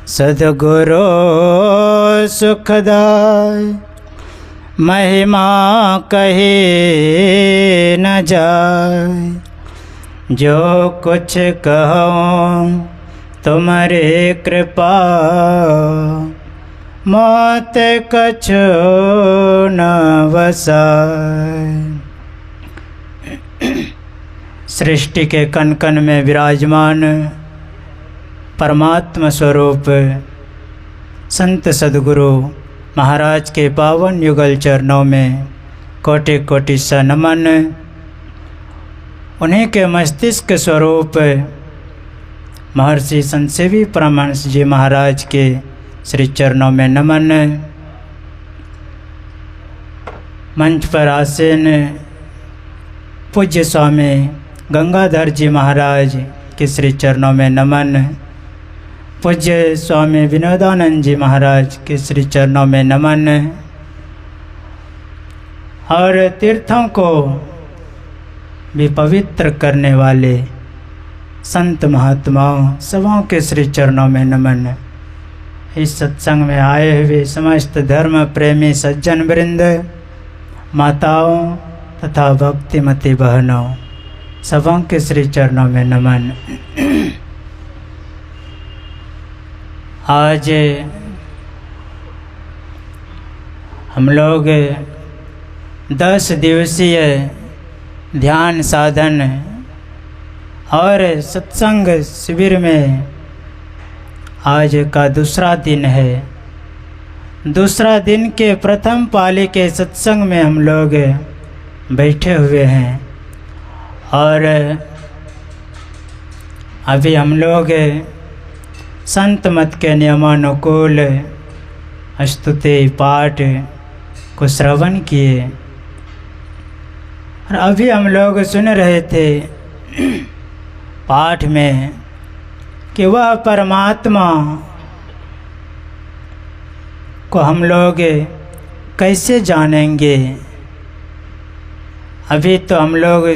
सद्गुरु सुखदाय महिमा कही न जाए। जो कुछ कहूँ तुम्हारी कृपा मौत कछु न वसाए। सृष्टि के कण कण में विराजमान परमात्मा स्वरूप संत सद्गुरु महाराज के पावन युगल चरणों में कोटि कोटि सा नमन। उन्हीं के मस्तिष्क स्वरूप महर्षि संतसेवी परमहंस जी महाराज के श्री चरणों में नमन। मंच पर आसीन पूज्य स्वामी गंगाधर जी महाराज के श्री चरणों में नमन। पूज्य स्वामी विनोदानंद जी महाराज के श्री चरणों में नमन। और तीर्थों को भी पवित्र करने वाले संत महात्माओं सबों के श्री चरणों में नमन। इस सत्संग में आए हुए समस्त धर्म प्रेमी सज्जन वृंद, माताओं तथा भक्तिमती बहनों सबों के श्री चरणों में नमन। आज हम लोग 10 दिवसीय ध्यान साधन और सत्संग शिविर में आज का दूसरा दिन है। दूसरा दिन के प्रथम पाली के सत्संग में हम लोग बैठे हुए हैं और अभी हम लोग संत मत के नियमानुकूल स्तुति पाठ को श्रवण किए। और अभी हम लोग सुन रहे थे पाठ में कि वह परमात्मा को हम लोग कैसे जानेंगे। अभी तो हम लोग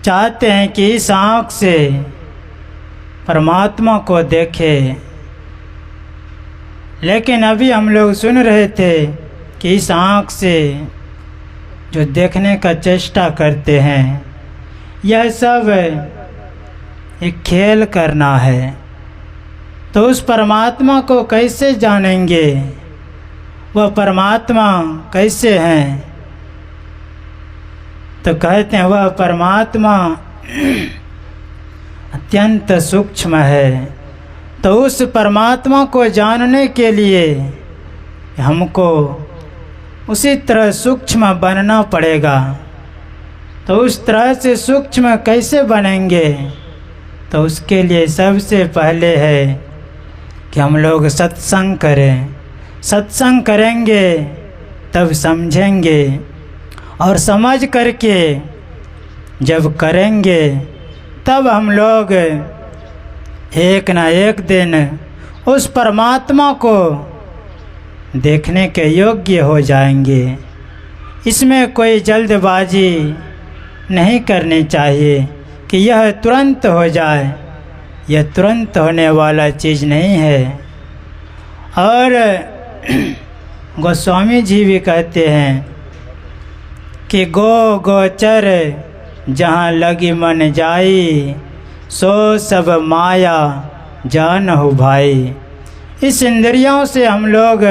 चाहते हैं कि इस आँख से परमात्मा को देखें, लेकिन अभी हम लोग सुन रहे थे कि इस आँख से जो देखने का चेष्टा करते हैं यह सब एक खेल करना है। तो उस परमात्मा को कैसे जानेंगे, वह परमात्मा कैसे हैं। तो कहते हैं वह परमात्मा अत्यंत सूक्ष्म है। तो उस परमात्मा को जानने के लिए हमको उसी तरह सूक्ष्म बनना पड़ेगा। तो उस तरह से सूक्ष्म कैसे बनेंगे, तो उसके लिए सबसे पहले है कि हम लोग सत्संग करें। सत्संग करेंगे तब समझेंगे, और समझ करके जब करेंगे तब हम लोग एक ना एक दिन उस परमात्मा को देखने के योग्य हो जाएंगे। इसमें कोई जल्दबाजी नहीं करनी चाहिए कि यह तुरंत हो जाए। यह तुरंत होने वाला चीज़ नहीं है। और गोस्वामी जी भी कहते हैं कि गोचर जहाँ लगी मन जाई, सो सब माया जान हो भाई। इस इंद्रियों से हम लोग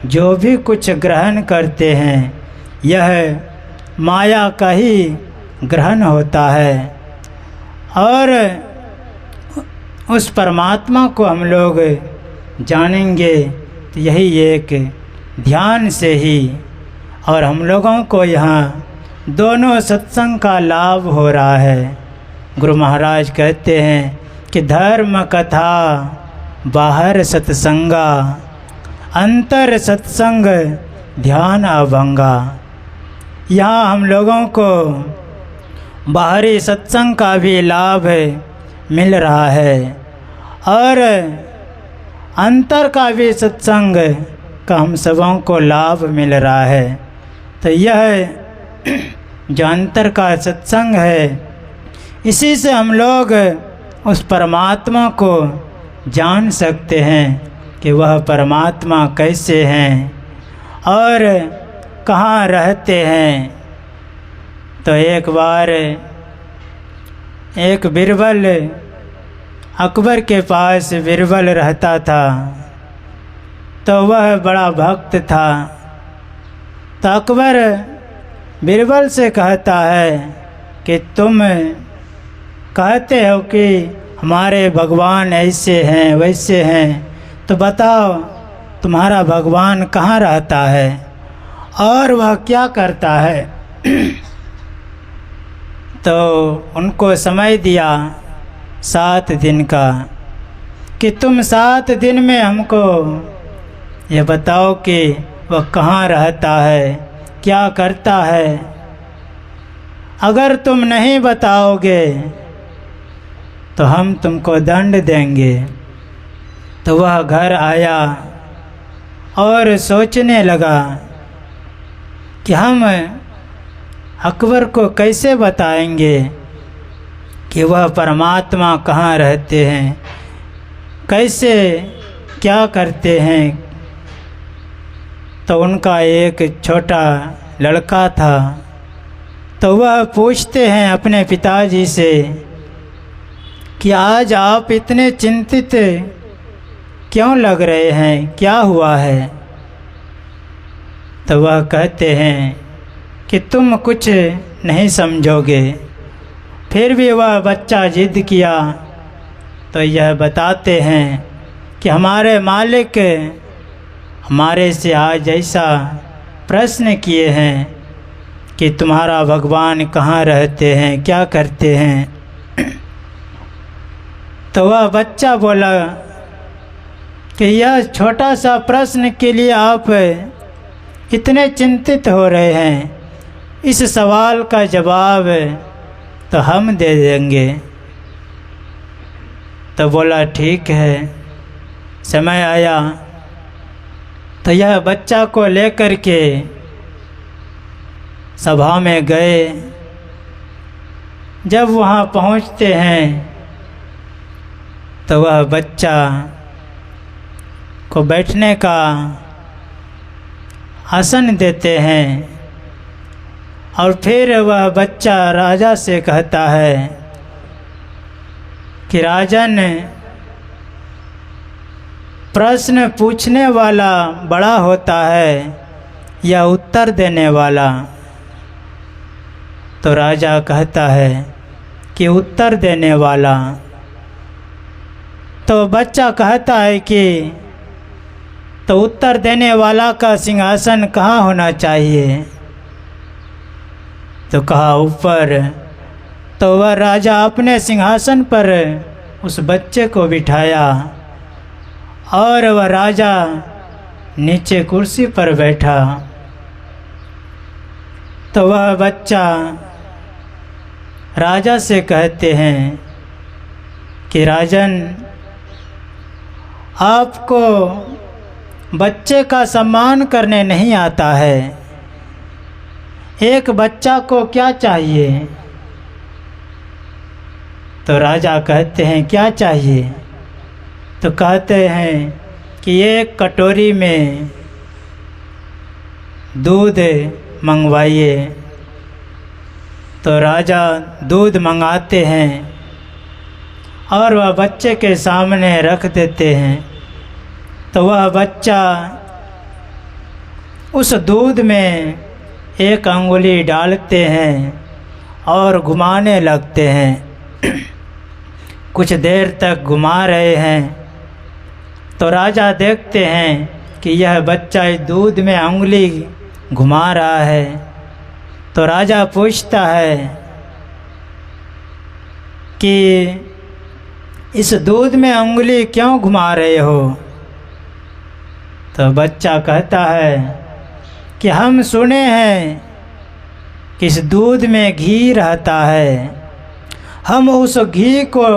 जो भी कुछ ग्रहण करते हैं यह माया का ही ग्रहण होता है। और उस परमात्मा को हम लोग जानेंगे तो यही एक ध्यान से ही। और हम लोगों को यहाँ दोनों सत्संग का लाभ हो रहा है। गुरु महाराज कहते हैं कि धर्म कथा बाहर सत्संगा, अंतर सत्संग ध्यान अभंगा। यहाँ हम लोगों को बाहरी सत्संग का भी लाभ मिल रहा है और अंतर का भी सत्संग का हम सबों को लाभ मिल रहा है। तो यह जो अंतर का सत्संग है, इसी से हम लोग उस परमात्मा को जान सकते हैं कि वह परमात्मा कैसे हैं और कहाँ रहते हैं। तो एक बार एक बीरबल अकबर के पास बीरबल रहता था। तो वह बड़ा भक्त था। तो अकबर बीरबल से कहता है कि तुम कहते हो कि हमारे भगवान ऐसे हैं वैसे हैं, तो बताओ तुम्हारा भगवान कहाँ रहता है और वह क्या करता है। तो उनको समय दिया 7 दिन का कि तुम 7 दिन में हमको ये बताओ कि वह कहाँ रहता है, क्या करता है। अगर तुम नहीं बताओगे तो हम तुमको दंड देंगे। तो वह घर आया और सोचने लगा कि हम अकबर को कैसे बताएंगे कि वह परमात्मा कहाँ रहते हैं, कैसे क्या करते हैं। तो उनका एक छोटा लड़का था। तो वह पूछते हैं अपने पिताजी से कि आज आप इतने चिंतित क्यों लग रहे हैं, क्या हुआ है। तो वह कहते हैं कि तुम कुछ नहीं समझोगे। फिर भी वह बच्चा जिद किया। तो यह बताते हैं कि हमारे मालिक हमारे से आज ऐसा प्रश्न किए हैं कि तुम्हारा भगवान कहाँ रहते हैं, क्या करते हैं। तो वह बच्चा बोला कि यह छोटा सा प्रश्न के लिए आप इतने चिंतित हो रहे हैं, इस सवाल का जवाब तो हम दे देंगे। तो बोला ठीक है। समय आया तो यह बच्चा को लेकर के सभा में गए। जब वहाँ पहुँचते हैं तो वह बच्चा को बैठने का आसन देते हैं और फिर वह बच्चा राजा से कहता है कि राजन, प्रश्न पूछने वाला बड़ा होता है या उत्तर देने वाला। तो राजा कहता है कि उत्तर देने वाला। तो बच्चा कहता है कि तो उत्तर देने वाला का सिंहासन कहाँ होना चाहिए। तो कहा ऊपर। तो वह राजा अपने सिंहासन पर उस बच्चे को बिठाया और वह राजा नीचे कुर्सी पर बैठा। तो वह बच्चा राजा से कहते हैं कि राजन, आपको बच्चे का सम्मान करने नहीं आता है। एक बच्चा को क्या चाहिए। तो राजा कहते हैं क्या चाहिए। तो कहते हैं कि एक कटोरी में दूध मंगवाइए। तो राजा दूध मंगाते हैं और वह बच्चे के सामने रख देते हैं। तो वह बच्चा उस दूध में एक अंगुली डालते हैं और घुमाने लगते हैं। कुछ देर तक घुमा रहे हैं तो राजा देखते हैं कि यह बच्चा इस दूध में अंगुली घुमा रहा है। तो राजा पूछता है कि इस दूध में अंगुली क्यों घुमा रहे हो। तो बच्चा कहता है कि हम सुने हैं कि इस दूध में घी रहता है, हम उस घी को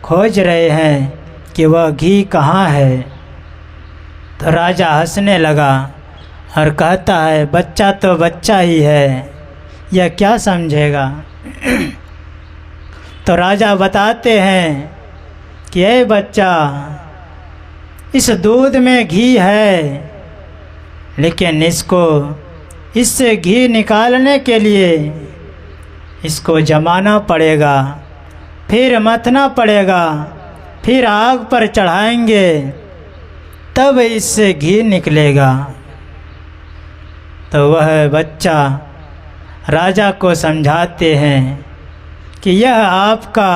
खोज रहे हैं कि वह घी कहाँ है। तो राजा हंसने लगा और कहता है बच्चा तो बच्चा ही है, यह क्या समझेगा। तो राजा बताते हैं कि ए बच्चा, इस दूध में घी है, लेकिन इससे घी निकालने के लिए इसको जमाना पड़ेगा, फिर मथना पड़ेगा, फिर आग पर चढ़ाएंगे, तब इससे घी निकलेगा। तो वह बच्चा राजा को समझाते हैं कि यह आपका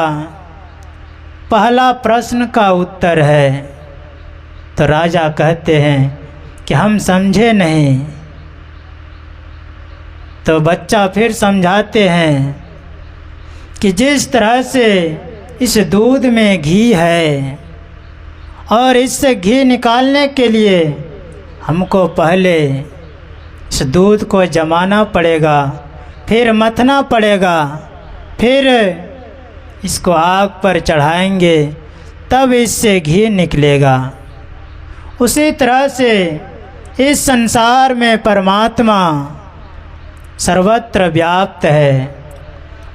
पहला प्रश्न का उत्तर है। तो राजा कहते हैं कि हम समझे नहीं। तो बच्चा फिर समझाते हैं कि जिस तरह से इस दूध में घी है और इससे घी निकालने के लिए हमको पहले इस दूध को जमाना पड़ेगा, फिर मथना पड़ेगा, फिर इसको आग पर चढ़ाएंगे, तब इससे घी निकलेगा। उसी तरह से इस संसार में परमात्मा सर्वत्र व्याप्त है।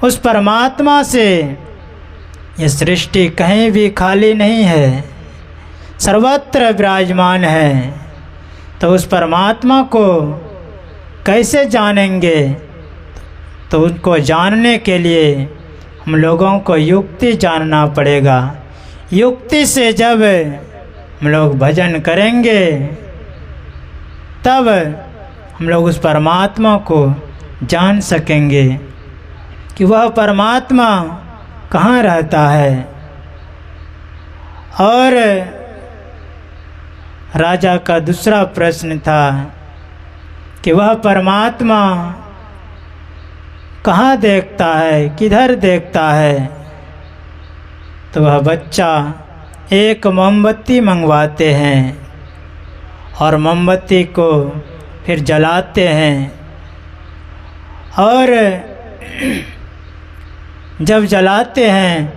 उस परमात्मा से ये सृष्टि कहीं भी खाली नहीं है, सर्वत्र विराजमान है। तो उस परमात्मा को कैसे जानेंगे? तो उनको जानने के लिए हम लोगों को युक्ति जानना पड़ेगा। युक्ति से जब हम लोग भजन करेंगे, तब हम लोग उस परमात्मा को जान सकेंगे कि वह परमात्मा कहाँ रहता है। और राजा का दूसरा प्रश्न था कि वह परमात्मा कहाँ देखता है, किधर देखता है। तो वह बच्चा एक मोमबत्ती मंगवाते हैं और मोमबत्ती को फिर जलाते हैं, और जब जलाते हैं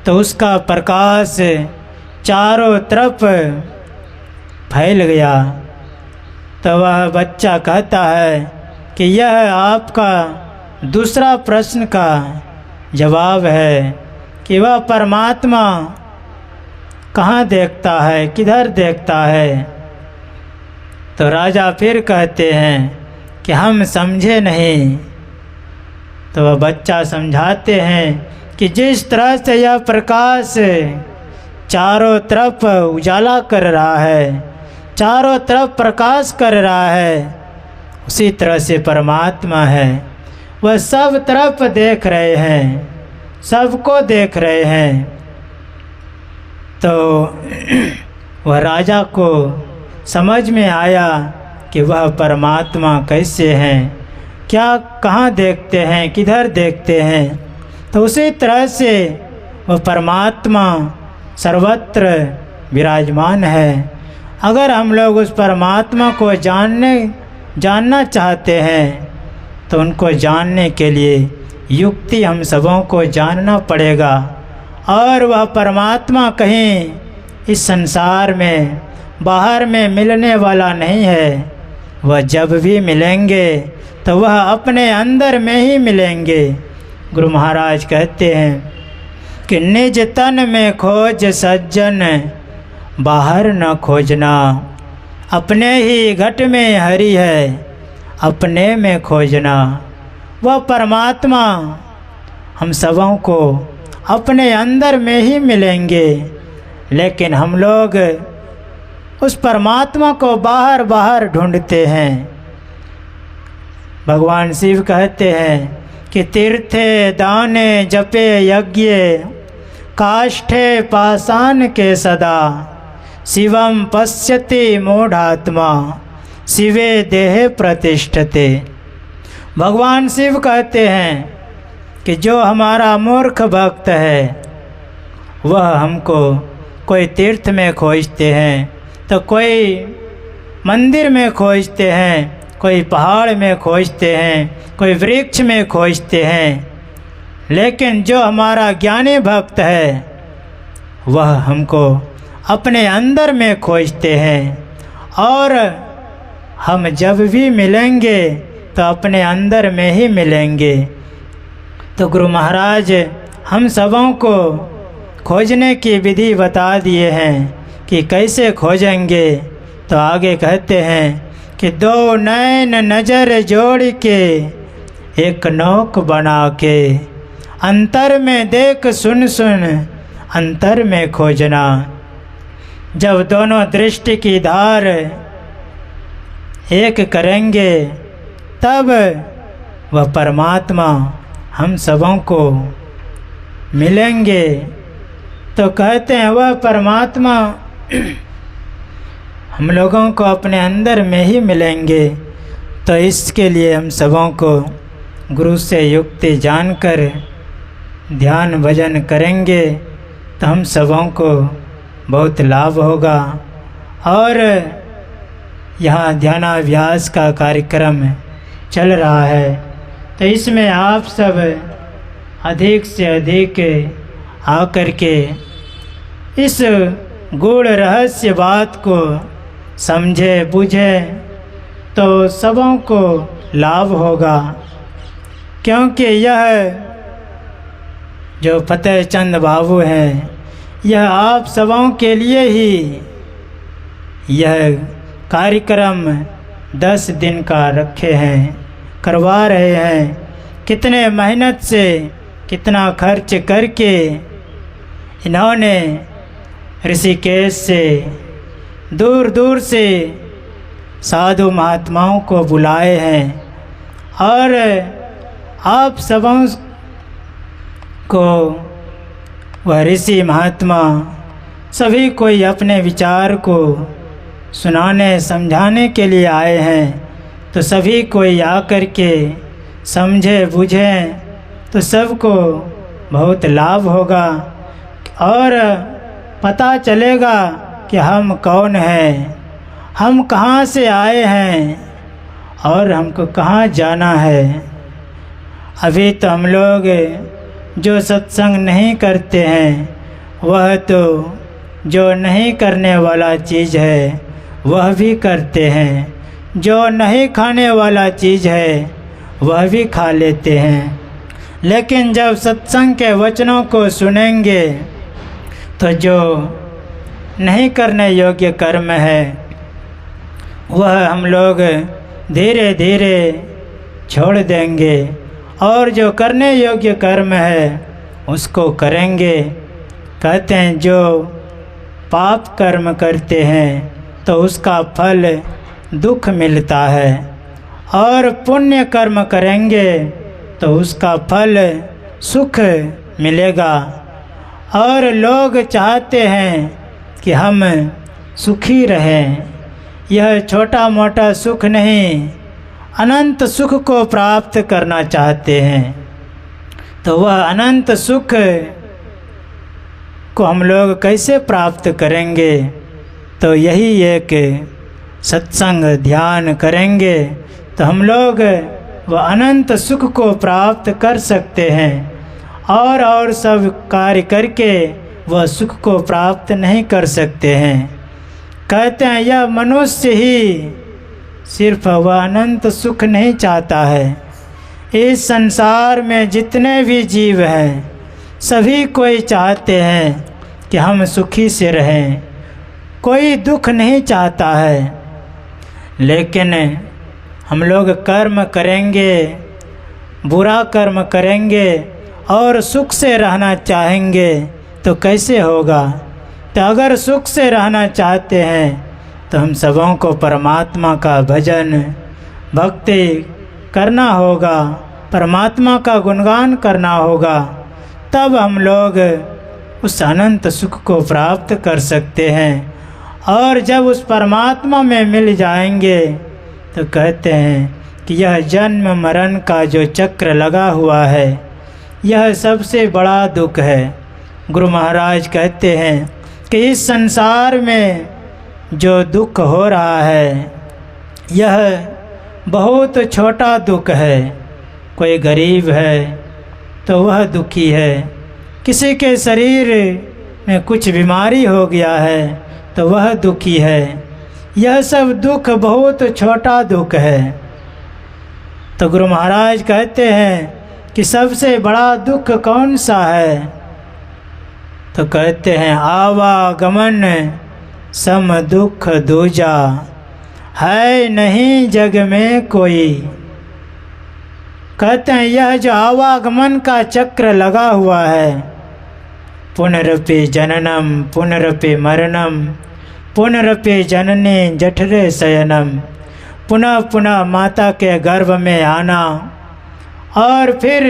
तो उसका प्रकाश चारों तरफ फैल गया। तो वह बच्चा कहता है कि यह आपका दूसरा प्रश्न का जवाब है कि वह परमात्मा कहाँ देखता है, किधर देखता है। तो राजा फिर कहते हैं कि हम समझे नहीं। तो वह बच्चा समझाते हैं कि जिस तरह से यह प्रकाश चारों तरफ उजाला कर रहा है, चारों तरफ प्रकाश कर रहा है, उसी तरह से परमात्मा है। वह सब तरफ देख रहे हैं, सबको देख रहे हैं। तो वह राजा को समझ में आया कि वह परमात्मा कैसे हैं, क्या कहाँ देखते हैं, किधर देखते हैं। तो उसी तरह से वह परमात्मा सर्वत्र विराजमान है। अगर हम लोग उस परमात्मा को जानना चाहते हैं, तो उनको जानने के लिए युक्ति हम सबों को जानना पड़ेगा। और वह परमात्मा कहीं इस संसार में बाहर में मिलने वाला नहीं है। वह जब भी मिलेंगे तो वह अपने अंदर में ही मिलेंगे। गुरु महाराज कहते हैं कि निज तन में खोज सज्जन, बाहर न खोजना। अपने ही घट में हरि है, अपने में खोजना। वह परमात्मा हम सबों को अपने अंदर में ही मिलेंगे, लेकिन हम लोग उस परमात्मा को बाहर बाहर ढूंढते हैं। भगवान शिव कहते हैं कि तीर्थे दाने जपे यज्ञ, काष्ठे पाषाण के सदा, शिवम पश्यति मूढ़ात्मा, शिवे देहे प्रतिष्ठते। भगवान शिव कहते हैं कि जो हमारा मूर्ख भक्त है, वह हमको कोई तीर्थ में खोजते हैं, तो कोई मंदिर में खोजते हैं, कोई पहाड़ में खोजते हैं, कोई वृक्ष में खोजते हैं। लेकिन जो हमारा ज्ञानी भक्त है, वह हमको अपने अंदर में खोजते हैं। और हम जब भी मिलेंगे तो अपने अंदर में ही मिलेंगे। तो गुरु महाराज हम सबों को खोजने की विधि बता दिए हैं कि कैसे खोजेंगे। तो आगे कहते हैं कि दो नैन नज़र जोड़ के एक नोक बना के, अंतर में देख सुन सुन अंतर में खोजना। जब दोनों दृष्टि की धार एक करेंगे तब वह परमात्मा हम सबों को मिलेंगे। तो कहते हैं वह परमात्मा हम लोगों को अपने अंदर में ही मिलेंगे। तो इसके लिए हम सबों को गुरु से युक्ति जानकर ध्यान भजन करेंगे तो हम सबों को बहुत लाभ होगा। और यहाँ ध्यानाभ्यास का कार्यक्रम चल रहा है, तो इसमें आप सब अधिक से अधिक आकर के इस गूढ़ रहस्य बात को समझे बुझे तो सबों को लाभ होगा। क्योंकि यह जो फतेह चंद बाबू हैं, यह आप सबों के लिए ही यह कार्यक्रम 10 दिन का रखे हैं, करवा रहे हैं। कितने मेहनत से, कितना खर्च करके इन्होंने ऋषिकेश से दूर दूर से साधु महात्माओं को बुलाए हैं। और आप सबों को वह ऋषि महात्मा सभी कोई अपने विचार को सुनाने समझाने के लिए आए हैं। तो सभी कोई आकर के समझे बुझें तो सबको बहुत लाभ होगा और पता चलेगा कि हम कौन हैं, हम कहाँ से आए हैं और हमको कहाँ जाना है। अभी तो हम लोग जो सत्संग नहीं करते हैं वह तो जो नहीं करने वाला चीज़ है वह भी करते हैं, जो नहीं खाने वाला चीज़ है वह भी खा लेते हैं। लेकिन जब सत्संग के वचनों को सुनेंगे तो जो नहीं करने योग्य कर्म है वह हम लोग धीरे धीरे छोड़ देंगे और जो करने योग्य कर्म है उसको करेंगे। कहते हैं जो पाप कर्म करते हैं तो उसका फल दुख मिलता है और पुण्य कर्म करेंगे तो उसका फल सुख मिलेगा। और लोग चाहते हैं कि हम सुखी रहें। यह छोटा मोटा सुख नहीं, अनंत सुख को प्राप्त करना चाहते हैं। तो वह अनंत सुख को हम लोग कैसे प्राप्त करेंगे? तो यही एक सत्संग ध्यान करेंगे तो हम लोग वह अनंत सुख को प्राप्त कर सकते हैं। और सब कार्य करके वह सुख को प्राप्त नहीं कर सकते हैं। कहते हैं यह मनुष्य ही सिर्फ वह अनंत सुख नहीं चाहता है। इस संसार में जितने भी जीव हैं सभी कोई चाहते हैं कि हम सुखी से रहें, कोई दुख नहीं चाहता है। लेकिन हम लोग कर्म करेंगे, बुरा कर्म करेंगे और सुख से रहना चाहेंगे तो कैसे होगा? तो अगर सुख से रहना चाहते हैं तो हम सबों को परमात्मा का भजन भक्ति करना होगा, परमात्मा का गुणगान करना होगा, तब हम लोग उस अनंत सुख को प्राप्त कर सकते हैं। और जब उस परमात्मा में मिल जाएंगे तो कहते हैं कि यह जन्म मरण का जो चक्र लगा हुआ है यह सबसे बड़ा दुख है। गुरु महाराज कहते हैं कि इस संसार में जो दुख हो रहा है यह बहुत छोटा दुख है। कोई गरीब है तो वह दुखी है, किसी के शरीर में कुछ बीमारी हो गया है तो वह दुखी है। यह सब दुख बहुत छोटा दुख है। तो गुरु महाराज कहते हैं कि सबसे बड़ा दुख कौन सा है, तो कहते हैं आवागमन सम दुख दूजा, है नहीं जग में कोई। कहते हैं यह जो आवागमन का चक्र लगा हुआ है, पुनरपि जननम पुनरपि मरणम पुनरपि जननी जठरे शयनम, पुनः पुनः माता के गर्भ में आना और फिर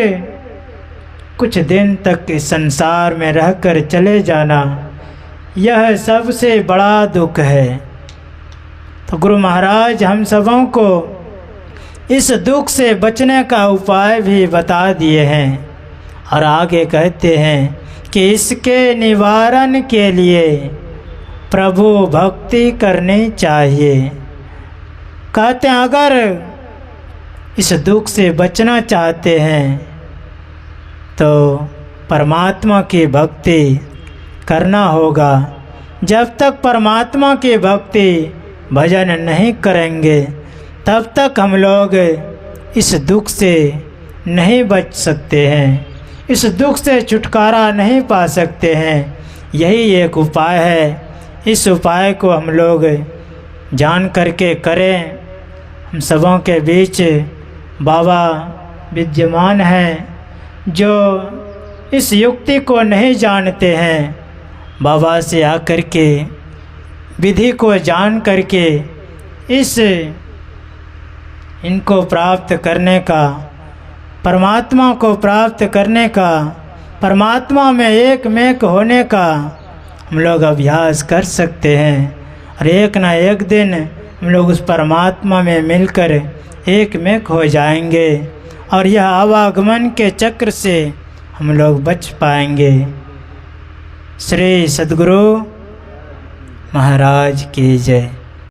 कुछ दिन तक इस संसार में रहकर चले जाना, यह सबसे बड़ा दुख है। तो गुरु महाराज हम सबों को इस दुख से बचने का उपाय भी बता दिए हैं और आगे कहते हैं कि इसके निवारण के लिए प्रभु भक्ति करनी चाहिए। कहते हैं अगर इस दुख से बचना चाहते हैं तो परमात्मा की भक्ति करना होगा। जब तक परमात्मा की भक्ति भजन नहीं करेंगे तब तक हम लोग इस दुख से नहीं बच सकते हैं, इस दुख से छुटकारा नहीं पा सकते हैं। यही एक उपाय है, इस उपाय को हम लोग जान करके करें। हम सबों के बीच बाबा विद्यमान हैं जो इस युक्ति को नहीं जानते हैं, बाबा से आकर के विधि को जान करके इनको प्राप्त करने का, परमात्मा को प्राप्त करने का, परमात्मा में एकमेक होने का हम लोग अभ्यास कर सकते हैं और एक ना एक दिन हम लोग उस परमात्मा में मिलकर एकमेक हो जाएंगे और यह आवागमन के चक्र से हम लोग बच पाएंगे। श्री सद्गुरु महाराज की जय।